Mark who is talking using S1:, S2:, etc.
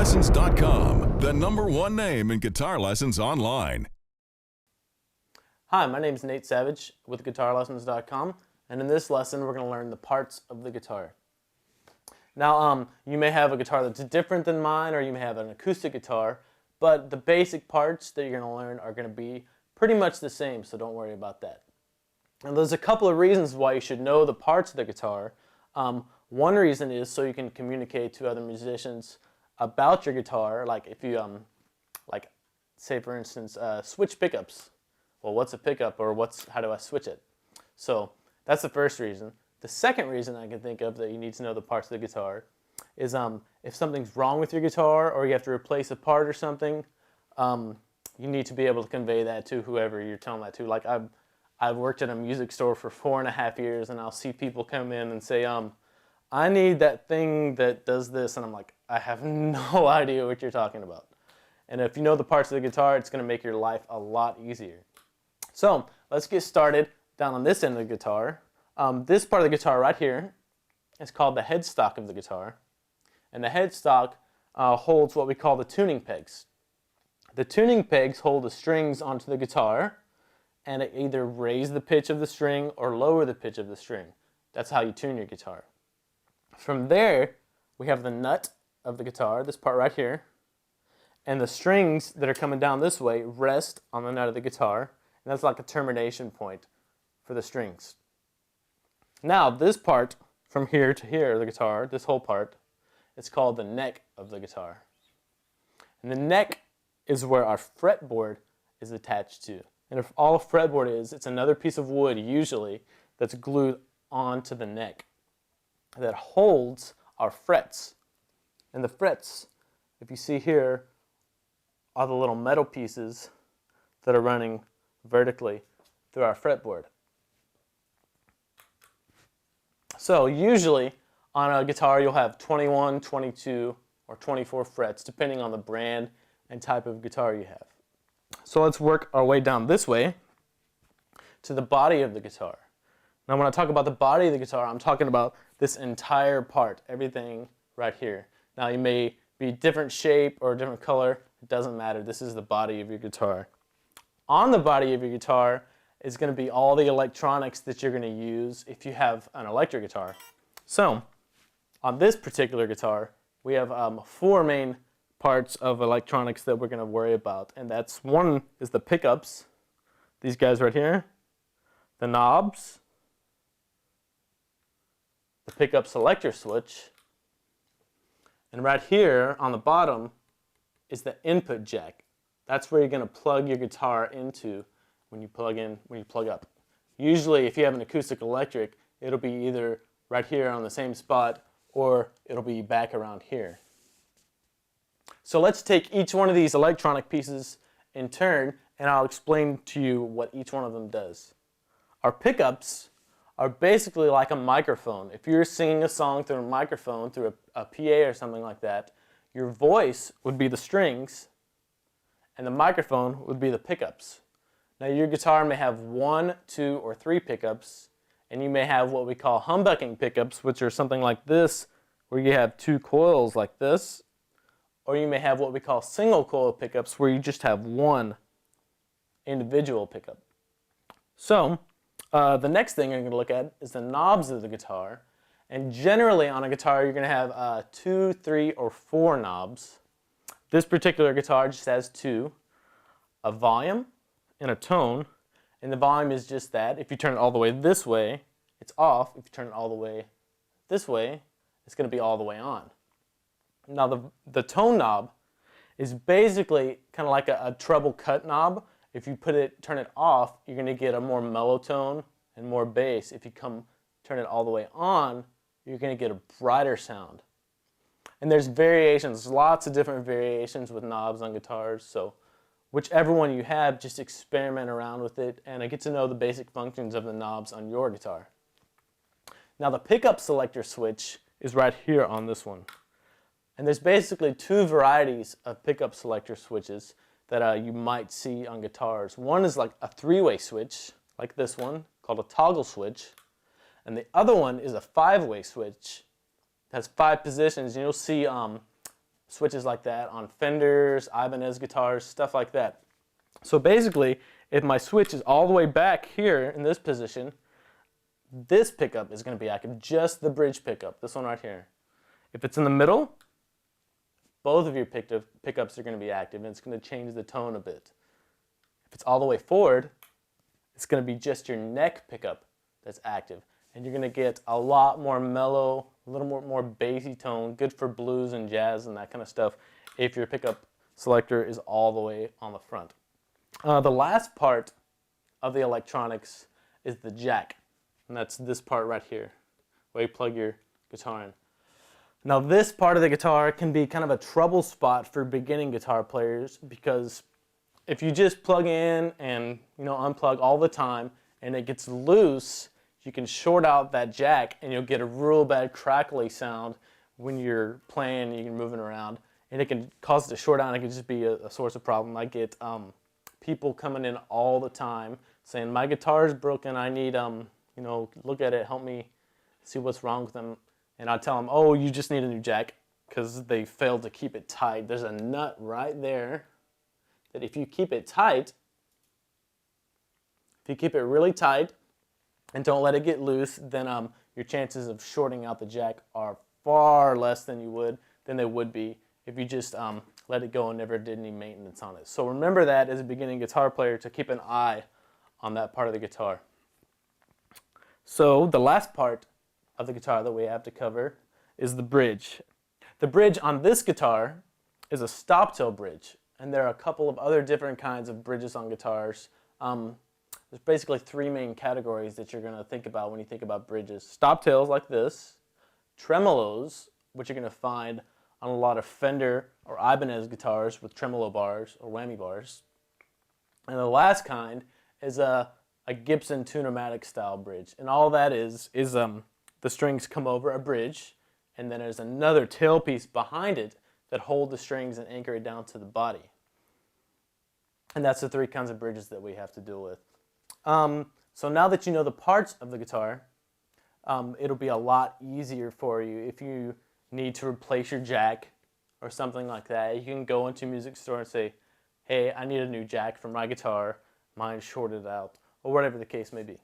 S1: GuitarLessons.com, the #1 name in guitar lessons online.
S2: Hi, my name is Nate Savage with GuitarLessons.com, and in this lesson we're going to learn the parts of the guitar. Now, you may have a guitar that's different than mine, or you may have an acoustic guitar, but the basic parts that you're going to learn are going to be pretty much the same, so don't worry about that. And there's a couple of reasons why you should know the parts of the guitar. One reason is so you can communicate to other musicians about your guitar, like if you, say for instance, switch pickups. Well, what's a pickup, or how do I switch it? So that's the first reason. The second reason I can think of that you need to know the parts of the guitar is if something's wrong with your guitar, or you have to replace a part or something, you need to be able to convey that to whoever you're telling that to. Like I've worked at a music store for 4.5 years, and I'll see people come in and say, I need that thing that does this, and I'm like, I have no idea what you're talking about. And if you know the parts of the guitar, it's going to make your life a lot easier. So let's get started down on this end of the guitar. This part of the guitar right here is called the headstock of the guitar. And the headstock holds what we call the tuning pegs. The tuning pegs hold the strings onto the guitar, and it either raise the pitch of the string or lower the pitch of the string. That's how you tune your guitar. From there, we have the nut of the guitar, this part right here, and the strings that are coming down this way rest on the nut of the guitar, and that's like a termination point for the strings. Now, this part from here to here, the guitar, this whole part, it's called the neck of the guitar. And the neck is where our fretboard is attached to. And if all a fretboard is, it's another piece of wood, usually, that's glued onto the neck that holds our frets. And the frets, if you see here, are the little metal pieces that are running vertically through our fretboard. So usually on a guitar you'll have 21, 22, or 24 frets, depending on the brand and type of guitar you have. So let's work our way down this way to the body of the guitar. Now when I talk about the body of the guitar, I'm talking about this entire part, everything right here. Now you may be different shape or different color, it doesn't matter. This is the body of your guitar. On the body of your guitar is going to be all the electronics that you're going to use if you have an electric guitar. So on this particular guitar, we have 4 main parts of electronics that we're going to worry about, and that's one is the pickups, these guys right here, the knobs, the pickup selector switch, and right here on the bottom is the input jack. That's where you're going to plug your guitar into when you plug up. Usually if you have an acoustic electric, it'll be either right here on the same spot, or it'll be back around here. So let's take each one of these electronic pieces in turn, and I'll explain to you what each one of them does. Our pickups are basically like a microphone. If you're singing a song through a microphone, through a PA or something like that, your voice would be the strings, and the microphone would be the pickups. Now your guitar may have 1, 2, or 3 pickups, and you may have what we call humbucking pickups, which are something like this, where you have 2 coils like this, or you may have what we call single coil pickups, where you just have 1 individual pickup. So the next thing you're going to look at is the knobs of the guitar, and generally on a guitar you're going to have 2, 3, or 4 knobs. This particular guitar just has 2, a volume and a tone, and the volume is just that. If you turn it all the way this way, it's off. If you turn it all the way this way, it's going to be all the way on. Now the tone knob is basically kind of like a treble cut knob. If you turn it off, you're going to get a more mellow tone and more bass. If you turn it all the way on, you're going to get a brighter sound. And there's variations, lots of different variations with knobs on guitars, so whichever one you have, just experiment around with it and get to know the basic functions of the knobs on your guitar. Now the pickup selector switch is right here on this one. And there's basically 2 varieties of pickup selector switches that you might see on guitars. One is like a 3-way switch, like this one, called a toggle switch. And the other one is a 5-way switch. It has 5 positions, and you'll see switches like that on Fenders, Ibanez guitars, stuff like that. So basically, if my switch is all the way back here in this position, this pickup is going to be active, just the bridge pickup, this one right here. If it's in the middle, both of your pickups are going to be active, and it's going to change the tone a bit. If it's all the way forward, it's going to be just your neck pickup that's active, and you're going to get a lot more mellow, a little more bassy tone, good for blues and jazz and that kind of stuff if your pickup selector is all the way on the front. The last part of the electronics is the jack, and that's this part right here, where you plug your guitar in. Now this part of the guitar can be kind of a trouble spot for beginning guitar players, because if you just plug in and unplug all the time and it gets loose, you can short out that jack and you'll get a real bad crackly sound when you're playing and you're moving around, and it can cause it to short out, and it can just be a source of problem. I get people coming in all the time saying, my guitar is broken, I need look at it, help me see what's wrong with them. And I tell them, oh, you just need a new jack, because they failed to keep it tight. There's a nut right there that if you keep it tight, if you keep it really tight and don't let it get loose, then your chances of shorting out the jack are far less than they would be if you just let it go and never did any maintenance on it. So remember that as a beginning guitar player, to keep an eye on that part of the guitar. So the last part of the guitar that we have to cover is the bridge. The bridge on this guitar is a stop-till bridge, and there are a couple of other different kinds of bridges on guitars. There's basically three main categories that you're going to think about when you think about bridges. Stop-tails like this, tremolos, which you're going to find on a lot of Fender or Ibanez guitars with tremolo bars or whammy bars. And the last kind is a Gibson Tune-o-matic style bridge, and all that is the strings come over a bridge, and then there's another tailpiece behind it that hold the strings and anchor it down to the body. And that's the three kinds of bridges that we have to deal with. So now that you know the parts of the guitar, it'll be a lot easier for you if you need to replace your jack or something like that. You can go into a music store and say, hey, I need a new jack for my guitar, mine's shorted out, or whatever the case may be.